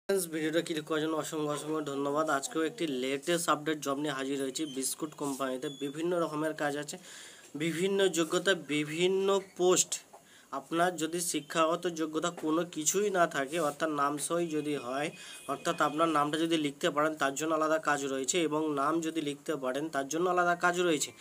ভিডিওটা ক্লিক করার জন্য অসংখ্য অসংখ্য ধন্যবাদ। আজকেও একটি লেটেস্ট আপডেট জব নিয়ে হাজির হয়েছি। বিস্কুট কোম্পানিতে বিভিন্ন রকমের কাজ আছে, বিভিন্ন যোগ্যতা, বিভিন্ন পোস্ট। আপনার যদি শিক্ষাগত যোগ্যতা কোনো কিছুই না থাকে, অর্থাৎ নামসই যদি হয়, অর্থাৎ আপনার নামটা যদি লিখতে পারেন তার জন্য আলাদা কাজ রয়েছে, এবং নাম যদি লিখতে পারেন তার জন্য আলাদা কাজ রয়েছে।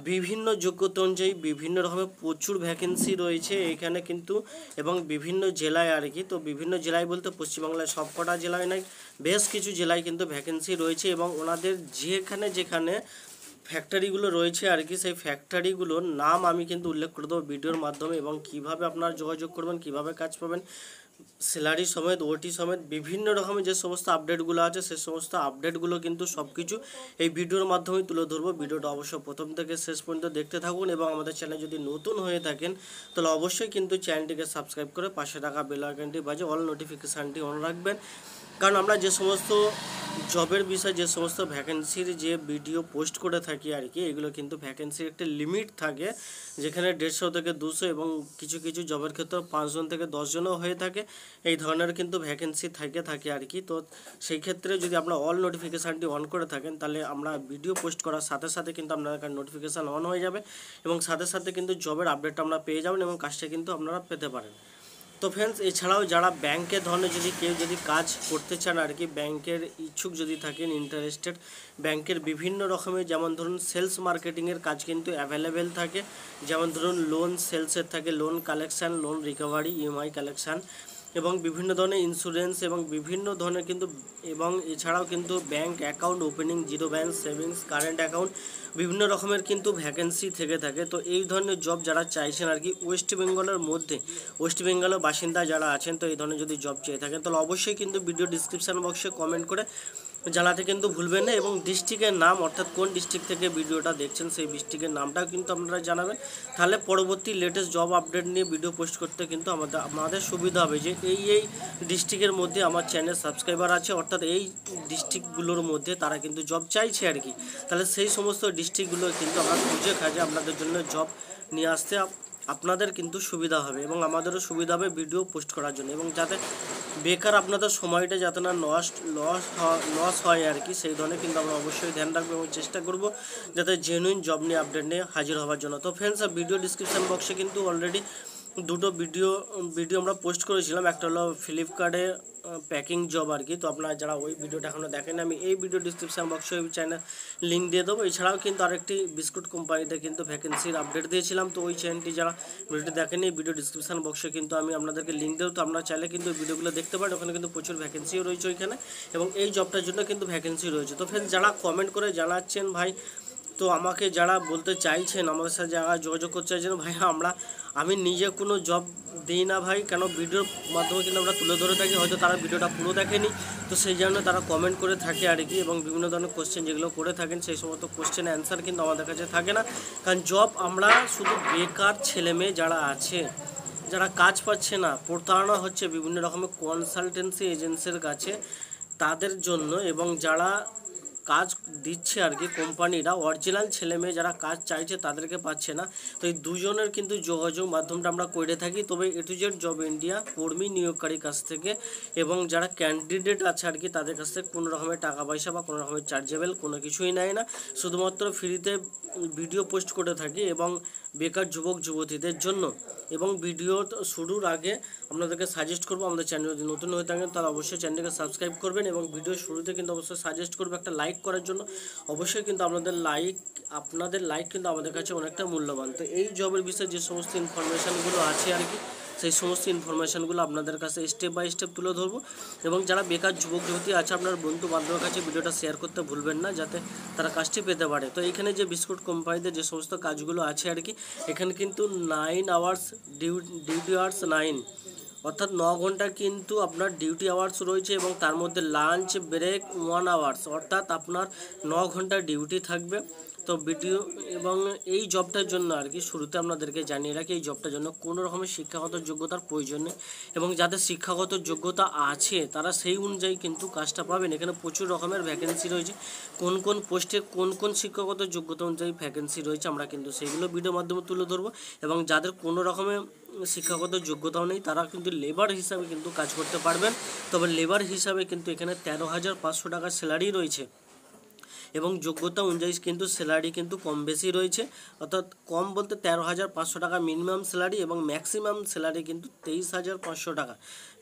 বিভিন্ন যোগ্যতা অনুযায়ী বিভিন্ন রকমের প্রচুর ভ্যাকেন্সি রয়েছে এখানে কিন্তু, এবং বিভিন্ন জেলায় আর কি। তো বিভিন্ন জেলায় বলতে পশ্চিমবাংলায় সবকটা জেলায় নয়, বেশ কিছু জেলায় কিন্তু ভ্যাকেন্সি রয়েছে, এবং ওনাদের যেখানে যেখানে ফ্যাক্টরিগুলো রয়েছে আর কি, সেই ফ্যাক্টরিগুলোর নাম আমি কিন্তু উল্লেখ করে দেবো ভিডিওর মাধ্যমে, এবং কিভাবে আপনারা যোগাযোগ করবেন, কিভাবে কাজ পাবেন, স্যালারি সমেত, ওটি সমেত বিভিন্ন রকমের যে সমস্ত আপডেটগুলো আছে সে সমস্ত আপডেটগুলো কিন্তু সব কিছু এই ভিডিওর মাধ্যমেই তুলে ধরবো। ভিডিওটা অবশ্যই প্রথম থেকে শেষ পর্যন্ত দেখতে থাকুন, এবং আমাদের চ্যানেল যদি নতুন হয়ে থাকেন তাহলে অবশ্যই কিন্তু চ্যানেলটিকে সাবস্ক্রাইব করে পাশে থাকা বেল আইকনটি বাজে অল নোটিফিকেশানটি অন রাখবেন। কারণ আমরা যে সমস্ত জবের বিষয়ে, যে সমস্ত ভ্যাকেন্সির যে ভিডিও পোস্ট করে থাকি আর কি, এগুলো কিন্তু ভ্যাকেন্সির একটা লিমিট থাকে, যেখানে 150 থেকে 200, এবং কিছু কিছু জবের ক্ষেত্রে 5 জন থেকে 10 জনও হয়ে থাকে। এই ধরনের কিন্তু ভ্যাকেন্সি থাকে আর কি। তো সেই ক্ষেত্রে যদি আপনারা অল নোটিফিকেশানটি অন করে থাকেন তাহলে আমরা ভিডিও পোস্ট করার সাথে সাথে কিন্তু আপনাদের কাছে নোটিফিকেশান অন হয়ে যাবে, এবং সাথে সাথে কিন্তু জবের আপডেটটা আমরা পেয়ে যাবেন, এবং কাজটা কিন্তু আপনারা পেতে পারেন। তো ফ্রেন্ডস, এছাড়াও যারা ব্যাংকের ধরনের যদি কেউ যদি কাজ করতে চান আর কি, ব্যাংকের ইচ্ছুক যদি থাকেন, ইন্টারেস্টেড, ব্যাংকের বিভিন্ন রকমের, যেমন ধরুন সেলস মার্কেটিংয়ের কাজ কিন্তু অ্যাভেলেবেল থাকে, যেমন ধরুন লোন সেলসের থাকে, loan collection, loan recovery, EMI collection, এবং বিভিন্ন ধরনের ইন্স্যুরেন্স, এবং বিভিন্ন ধরনের কিন্তু, এবং এছাড়াও কিন্তু bank account opening, zero balance savings, current account, বিভিন্ন রকমের কিন্তু ভ্যাকেন্সি থেকে থাকে। তো এই ধরনের জব যারা চাইছেন আর কি, ওয়েস্ট বেঙ্গলের মধ্যে, ওয়েস্ট বেঙ্গলের বাসিন্দা যারা আছেন, তো এই ধরনের যদি জব চেয়ে থাকেন তাহলে অবশ্যই কিন্তু ভিডিও ডিসক্রিপশান বক্সে কমেন্ট করে জানাতে কিন্তু ভুলবেন না, এবং ডিস্ট্রিক্টের নাম, অর্থাৎ কোন ডিস্ট্রিক্ট থেকে ভিডিওটা দেখছেন সেই ডিস্ট্রিক্টের নামটাও কিন্তু আপনারা জানাবেন। তাহলে পরবর্তী লেটেস্ট জব আপডেট নিয়ে ভিডিও পোস্ট করতে কিন্তু আমাদের সুবিধা হবে, যে এই ডিস্ট্রিক্টের মধ্যে আমার চ্যানেল সাবস্ক্রাইবার আছে, অর্থাৎ এই ডিস্ট্রিক্টগুলোর মধ্যে তারা কিন্তু জব চাইছে আর কি। তাহলে সেই সমস্ত ডিস্ট্রিক্টগুলো কিন্তু আমরা খুঁজে খাজে আপনাদের জন্য জব নিয়ে আসতে আপনাদের কিন্তু সুবিধা হবে, এবং আমাদেরও সুবিধা হবে ভিডিও পোস্ট করার জন্য, এবং যাতে বেকার আপনাদের সময়টা যাতে না লস হয় আর কি, সেই ধরনের কিন্তু আমরা অবশ্যই ধ্যান রাখবো, এবং চেষ্টা করব যাতে জেনুইন জব নিয়ে আপডেট নিয়ে হাজির হওয়ার জন্য। তো ফ্রেন্ডস, ভিডিও ডিসক্রিপশান বক্সে কিন্তু অলরেডি দুটো ভিডিও আমরা পোস্ট করেছিলাম। একটা হলো ফ্লিপকার্টে প্যাকিং জব আর কি। তো আপনারা যারা ওই ভিডিওটা এখনও দেখেন, আমি এই ভিডিও ডিসক্রিপশান বক্সে ওই চ্যানেল লিঙ্ক দিয়ে দেবো। এছাড়াও কিন্তু আরেকটি বিস্কুট কোম্পানিতে কিন্তু ভ্যাকেন্সির আপডেট দিয়েছিলাম, তো ওই চ্যানেলটি যারা ভিডিওটি দেখেনি, ভিডিও ডিসক্রিপশান বক্সে কিন্তু আমি আপনাদেরকে লিঙ্ক দেবো। তো আপনারা চাইলে কিন্তু ভিডিওগুলো দেখতে পারেন, ওখানে কিন্তু প্রচুর ভ্যাকেন্সিও রয়েছে ওইখানে, এবং এই জবটার জন্য কিন্তু ভ্যাকেন্সি রয়েছে। তো ফ্রেন্ডস, যারা কমেন্ট করে জানাচ্ছেন ভাই, তো আমাকে যারা বলতে চাইছেন, আমাদের সাথে যারা যোগাযোগ করতে চাইছেন, ভাই আমি নিজে কোনো জব দিই না ভাই, কেন ভিডিওর মাধ্যমে কিন্তু আমরা তুলে ধরে থাকি, হয়তো তারা ভিডিওটা পুরো দেখেনি, তো সেই জন্য তারা কমেন্ট করে থাকে আর কি, এবং বিভিন্ন ধরনের কোশ্চেন যেগুলো করে থাকেন সেই সমস্ত কোশ্চেনের অ্যান্সার কিন্তু আমাদের কাছে থাকে না। কারণ জব আমরা শুধু বেকার ছেলে মেয়ে যারা আছে, যারা কাজ পাচ্ছে না, প্রতারণা হচ্ছে বিভিন্ন রকমের কনসালটেন্সি এজেন্সির কাছে, তাদের জন্য, এবং যারা কাজ দিচ্ছে আর কি কোম্পানিরা, অরিজিনাল ছেলে মেয়ে যারা কাজ চাইছে তাদেরকে পাচ্ছে না। তো এই দুজনের কিন্তু যোগাযোগ মাধ্যমটা আমরা করে থাকি। তবে A to Z job India কর্মী নিয়োগকারীর কাছ থেকে, এবং যারা ক্যান্ডিডেট আছে আর কি তাদের কাছ থেকে কোনো রকমের টাকা পয়সা বা কোনো রকমের চার্জেবল কোনো কিছুই নেয় না, শুধুমাত্র ফ্রিতে ভিডিও পোস্ট করে থাকি, এবং বেকার যুবক যুবতীদের জন্য। এবং ভিডিও শুরুর আগে আপনাদেরকে সাজেস্ট করবো, আমাদের চ্যানেল যদি নতুন হয়ে থাকেন তাহলে অবশ্যই চ্যানেলকে সাবস্ক্রাইব করবেন, এবং ভিডিও শুরুতে কিন্তু অবশ্যই সাজেস্ট করবো একটা লাইক করার জন্য। অবশ্যই কিন্তু আপনাদের লাইক কিন্তু আমাদের কাছে অনেকটা মূল্যবান। তো এই জবের বিষয়ে যে সমস্ত ইনফরমেশানগুলো আছে আর কি, সেই সমস্ত ইনফরমেশানগুলো আপনাদের কাছে স্টেপ বাই স্টেপ তুলে ধরবো, এবং যারা বেকার যুবক যুবতী আছে আপনার বন্ধু বান্ধবের কাছে ভিডিওটা শেয়ার করতে ভুলবেন না, যাতে তারা কাজটি পেতে পারে। তো এইখানে যে বিস্কুট কোম্পানিতে যে সমস্ত কাজগুলো আছে আর কি, এখানে কিন্তু 9 আওয়ার্স ডিউটি আওয়ার্স 9, অর্থাৎ 9 ঘন্টা কিন্তু আপনার ডিউটি আওয়ার্স রয়েছে, এবং তার মধ্যে লাঞ্চ ব্রেক 1 আওয়ার্স, অর্থাৎ আপনার 9 ঘন্টা ডিউটি থাকবে। তো ভিডিও এবং এই জবটার জন্য আর কি শুরুতে আপনাদেরকে জানিয়ে রাখি, এই জবটার জন্য কোনো রকমের শিক্ষাগত যোগ্যতার প্রয়োজন নেই এবং যাদের শিক্ষাগত যোগ্যতা আছে তারা সেই অনুযায়ী কিন্তু কাজটা পাবেন। এখানে প্রচুর রকমের ভ্যাকেন্সি রয়েছে, কোন কোন পোস্টে কোন কোন শিক্ষাগত যোগ্যতা অনুযায়ী ভ্যাকেন্সি রয়েছে আমরা কিন্তু সেইগুলো ভিডিওর মাধ্যমে তুলে ধরবো। এবং যাদের কোনো রকমের শিক্ষাগত যোগ্যতাও নেই তারা কিন্তু লেবার হিসাবে কিন্তু কাজ করতে পারবেন। তবে লেবার হিসাবে কিন্তু এখানে 13,500 টাকা স্যালারি রয়েছে এবং যোগ্যতা অনুযায়ী কিন্তু স্যালারি কিন্তু কম বেশি রয়েছে, অর্থাৎ কম বলতে 13,500 টাকা মিনিমাম স্যালারি এবং ম্যাক্সিমাম স্যালারি কিন্তু 23,500 টাকা।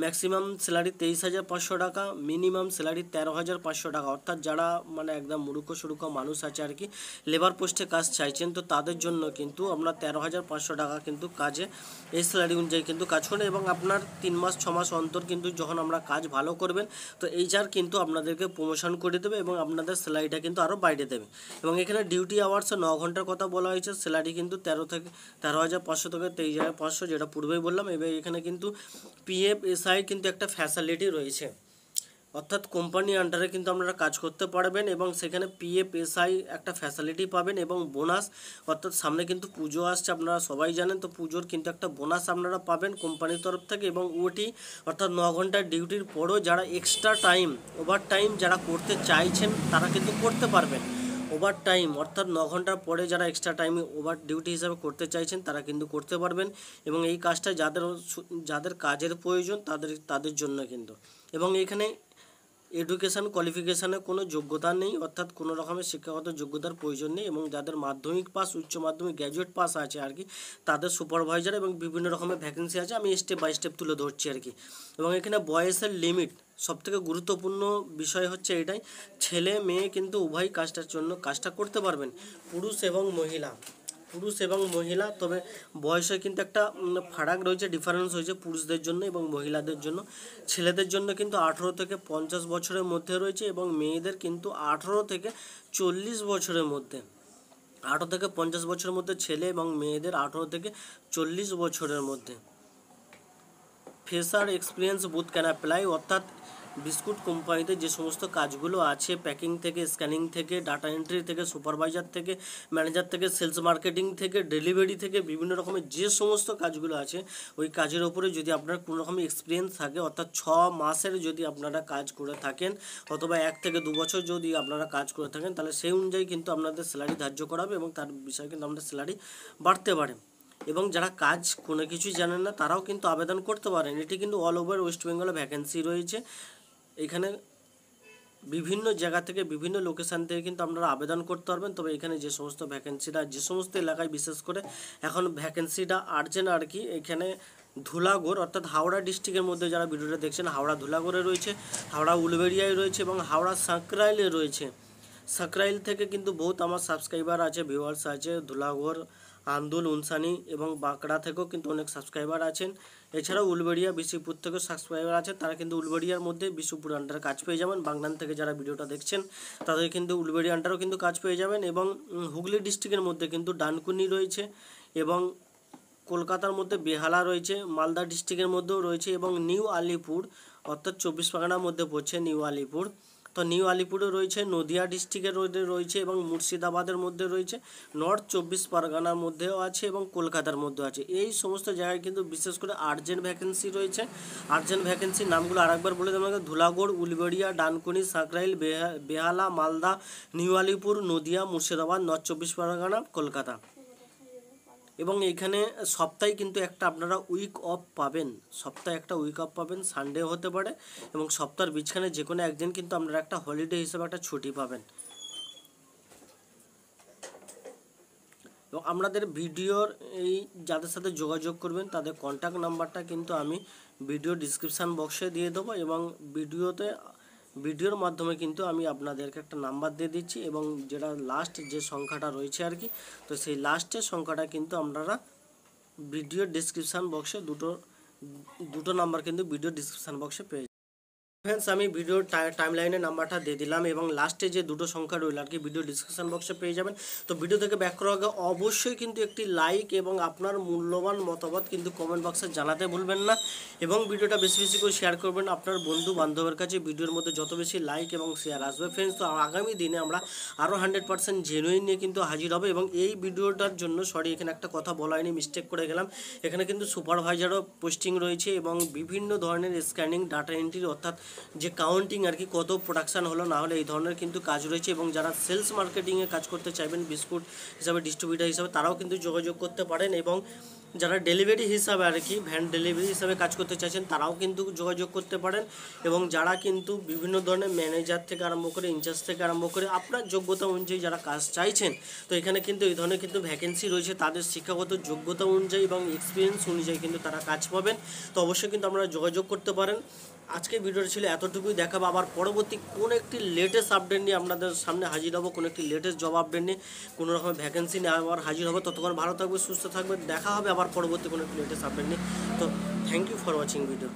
ম্যাক্সিমাম স্যালারি 23,500 টাকা, মিনিমাম স্যালারি 13,500 টাকা। অর্থাৎ যারা মানে একদম মুরুক্ষ সুরুক্ষ মানুষ আছে আর কি, লেবার পোস্টে কাজ চাইছেন, তো তাদের জন্য কিন্তু আমরা 13,500 টাকা কিন্তু কাজে এই স্যালারি অনুযায়ী কিন্তু কাজ করেন এবং আপনার 3 মাস 6 মাস অন্তর কিন্তু যখন আমরা কাজ ভালো করবেন তো এইচআর কিন্তু আপনাদেরকে প্রমোশন করে দেবে এবং আপনাদের স্যালারিটা কিন্তু আরও বাইরে দেবে। এবং এখানে ডিউটি আওয়ার্স 9 ঘন্টার কথা বলা হয়েছে, স্যালারি কিন্তু 13,500 থেকে 23,500 যেটা পূর্বেই বললাম। এবার এখানে কিন্তু পিএফ এসআই কিন্তু একটা ফ্যাসিলিটি রয়েছে, অর্থাৎ কোম্পানি আন্ডারে কিন্তু আপনারা কাজ করতে পারবেন এবং সেখানে পিএফ এসআই একটা ফ্যাসিলিটি পাবেন এবং বোনাস, অর্থাৎ সামনে কিন্তু পুজো আসছে আপনারা সবাই জানেন, তো পুজোর কিন্তু একটা বোনাস আপনারা পাবেন কোম্পানির তরফ থেকে। এবং ওটি অর্থাৎ 9 ঘন্টার ডিউটির পরেও যারা এক্সট্রা টাইম ওভার টাইম যারা করতে চাইছেন তারা কিন্তু করতে পারবেন। ওভার টাইম অর্থাৎ 9 ঘন্টার পরে যারা এক্সট্রা টাইম ওভার ডিউটি হিসাবে করতে চাইছেন তারা কিন্তু করতে পারবেন এবং এই কাজটা যাদের কাজের প্রয়োজন তাদের জন্য কিন্তু। এবং এখানে এডুকেশান কোয়ালিফিকেশানে কোনো যোগ্যতা নেই, অর্থাৎ কোনো রকমের শিক্ষাগত যোগ্যতার প্রয়োজন নেই এবং যাদের মাধ্যমিক পাস, উচ্চ মাধ্যমিক, গ্র্যাজুয়েট পাস আছে আর কি তাদের সুপারভাইজার এবং বিভিন্ন রকমের ভ্যাকেন্সি আছে, আমি স্টেপ বাই স্টেপ তুলে ধরছি আর কি। এবং এখানে বয়সের লিমিট সবথেকে গুরুত্বপূর্ণ বিষয় হচ্ছে এটাই, ছেলে মেয়ে কিন্তু উভয় কাজটা করতে পারবেন, পুরুষ এবং মহিলা। তবে বয়সে কিন্তু একটা ফারাক রয়েছে, ডিফারেন্স রয়েছে পুরুষদের জন্য এবং মহিলাদের জন্য। ছেলেদের জন্য কিন্তু 18 থেকে 50 বছরের মধ্যে রয়েছে এবং মেয়েদের কিন্তু 18 থেকে 40 বছরের মধ্যে। 18 থেকে 50 বছরের মধ্যে ছেলে এবং মেয়েদের 18 থেকে 40 বছরের মধ্যে। Fresher experience booth can apply, অর্থাৎ বিস্কুট কোম্পানিতে যে সমস্ত কাজগুলো আছে, প্যাকিং থেকে, স্ক্যানিং থেকে, ডাটা এন্ট্রি থেকে, সুপারভাইজার থেকে, ম্যানেজার থেকে, সেলস মার্কেটিং থেকে, ডেলিভারি থেকে, বিভিন্ন রকমের যে সমস্ত কাজগুলো আছে ওই কাজের ওপরে যদি আপনার কোনো রকমের এক্সপিরিয়েন্স থাকে, অর্থাৎ 6 মাসের যদি আপনারা কাজ করে থাকেন অথবা 1 থেকে 2 বছর যদি আপনারা কাজ করে থাকেন তাহলে সেই অনুযায়ী কিন্তু আপনাদের স্যালারি ধার্য করা হবে এবং তার বিষয়ে কিন্তু আপনাদের স্যালারি বাড়তে পারে। এবং যারা কাজ কোনো কিছুই জানেন না তারাও কিন্তু আবেদন করতে পারেন। এটি কিন্তু অল ওভার ওয়েস্ট বেঙ্গলে ভ্যাকেন্সি রয়েছে, এখানে বিভিন্ন জায়গা থেকে বিভিন্ন লোকেশান থেকে কিন্তু আপনারা আবেদন করতে পারবেন। তবে এখানে যে সমস্ত ভ্যাকেন্সিটা যে সমস্ত এলাকায় বিশেষ করে এখন ভ্যাকেন্সিটা আর্জেন্ট আর কি, এখানে ধুলাগড় অর্থাৎ হাওড়া ডিস্ট্রিক্টের মধ্যে যারা ভিডিওটা দেখছেন হাওড়া ধুলাগড়ে রয়েছে, হাওড়া উলবেড়িয়ায় রয়েছে এবং হাওড়া সাঁকরাইলে রয়েছে। সাঁকরাইল থেকে কিন্তু বহুত আমার সাবস্ক্রাইবার আছে, ভিউয়ার্স আছে। ধুলাগড়, আন্দুল, উনসানি এবং বাঁকড়া থেকেও কিন্তু অনেক সাবস্ক্রাইবার আছেন। এছাড়াও উলবেড়িয়া, বিশিপুর থেকেও সাবস্ক্রাইবার আছে, তারা কিন্তু উলবেড়িয়ার মধ্যে বিশিপুর আন্ডারে কাজ পেয়ে যাবেন। বাগনান থেকে যারা ভিডিওটা দেখছেন তাদের কিন্তু উলবেড়িয়া আন্ডারেও কিন্তু কাজ পেয়ে যাবেন। এবং হুগলি ডিস্ট্রিক্টের মধ্যে কিন্তু ডানকুনি রয়েছে এবং কলকাতার মধ্যে বেহালা রয়েছে, মালদা ডিস্ট্রিক্টের মধ্যেও রয়েছে এবং নিউ আলিপুর অর্থাৎ 24 পরগনার মধ্যে পড়ছে নিউ আলিপুর। তো নিউ আলিপুরে রয়েছে, নদিয়া ডিস্ট্রিক্টের মধ্যে রয়েছে এবং মুর্শিদাবাদের মধ্যে রয়েছে, নর্থ 24 পরগনার মধ্যেও আছে এবং কলকাতার মধ্যেও আছে। এই সমস্ত জায়গায় কিন্তু বিশেষ করে আর্জেন্ট ভ্যাকেন্সি রয়েছে। আর্জেন্ট ভ্যাকেন্সির নামগুলো আরেকবার বলে দেবো, ধুলাগড়, উলবেড়িয়া, ডানকুনি, সাঁকরাইল, বেহালা, মালদা, নিউ আলিপুর, নদিয়া, মুর্শিদাবাদ, নর্থ 24 পরগনা, কলকাতা। এবং এইখানে সপ্তাহে কিন্তু একটা আপনারা উইক অফ পাবেন, সপ্তাহে একটা উইক অফ পাবেন, সানডে হতে পারে এবং সপ্তাহের মাঝখানে যে কোনো একদিন কিন্তু আপনারা একটা হলিডে হিসেবে একটা ছুটি পাবেন। এবং আপনাদের ভিডিওর এই যাদের সাথে যোগাযোগ করবেন তাদের কন্ট্যাক্ট নাম্বারটা কিন্তু আমি ভিডিও ডিসক্রিপশান বক্সে দিয়ে দেবো এবং ভিডিওর মাধ্যমে কিন্তু আমি আপনাদেরকে একটা নাম্বার দিয়ে দিচ্ছি এবং যেটা লাস্ট যে সংখ্যাটা রয়েছে আর কি, তো সেই লাস্টের সংখ্যাটা কিন্তু আপনারা ভিডিও ডিসক্রিপশান বক্সে দুটো নাম্বার কিন্তু ভিডিও ডিসক্রিপশান বক্সে পেয়ে ফ্রেন্ডস, আমি ভিডিওর টাইমলাইনে নাম্বারটা দিয়ে দিলাম এবং লাস্টে যে দুটো সংখ্যা রইল আর কি ভিডিও ডিসক্রিপশন বক্সে পেয়ে যাবেন। তো ভিডিও থেকে ব্যাক করার আগে অবশ্যই কিন্তু একটি লাইক এবং আপনার মূল্যবান মতামত কিন্তু কমেন্ট বক্সে জানাতে ভুলবেন না এবং ভিডিওটা বেশি বেশি করে শেয়ার করবেন আপনার বন্ধু বান্ধবের কাছে। ভিডিওর মধ্যে যত বেশি লাইক এবং শেয়ার আসবে ফ্রেন্ডস, তো আগামী দিনে আমরা আরও 100% জেনুইন নিয়ে কিন্তু হাজির হবে। এবং এই ভিডিওটার জন্য এখানে একটা কথা বলা হয়নি, মিস্টেক করে গেলাম। এখানে কিন্তু সুপারভাইজারও পোস্টিং রয়েছে এবং বিভিন্ন ধরনের স্ক্যানিং, ডাটা এন্ট্রি অর্থাৎ যে কাউন্টিং আর কি কত প্রোডাকশান হলো না হলে এই ধরনের কিন্তু কাজ রয়েছে। এবং যারা সেলস মার্কেটিংয়ে কাজ করতে চাইবেন বিস্কুট হিসাবে, ডিস্ট্রিবিউটার হিসাবে, তারাও কিন্তু যোগাযোগ করতে পারেন। এবং যারা ডেলিভারি হিসাবে আর কি ভ্যান ডেলিভারি হিসাবে কাজ করতে চাইছেন তারাও কিন্তু যোগাযোগ করতে পারেন। এবং যারা কিন্তু বিভিন্ন ধরনের ম্যানেজার থেকে আরম্ভ করে, ইনচার্জ থেকে আরম্ভ করে আপনার যোগ্যতা অনুযায়ী যারা কাজ চাইছেন, তো এখানে কিন্তু এই ধরনের কিন্তু ভ্যাকেন্সি রয়েছে। তাদের শিক্ষাগত যোগ্যতা অনুযায়ী এবং এক্সপিরিয়েন্স অনুযায়ী কিন্তু তারা কাজ পাবেন। তো অবশ্যই কিন্তু আপনারা যোগাযোগ করতে পারেন। আজকে ভিডিওটা ছিল এতটুকুই। দেখাবো আবার পরবর্তী কোন একটি লেটেস্ট আপডেট নিয়ে আপনাদের সামনে হাজির হবো, কোনো একটি লেটেস্ট জব আপডেট নিয়ে, কোনো রকমের ভ্যাকেন্সি নিয়ে আবার হাজির হবো। ততক্ষণ ভালো থাকবে, সুস্থ থাকবে। দেখা হবে আবার পরবর্তী কোনো একটি লেটেস্ট আপডেট নিয়ে। তো thank you for watching video.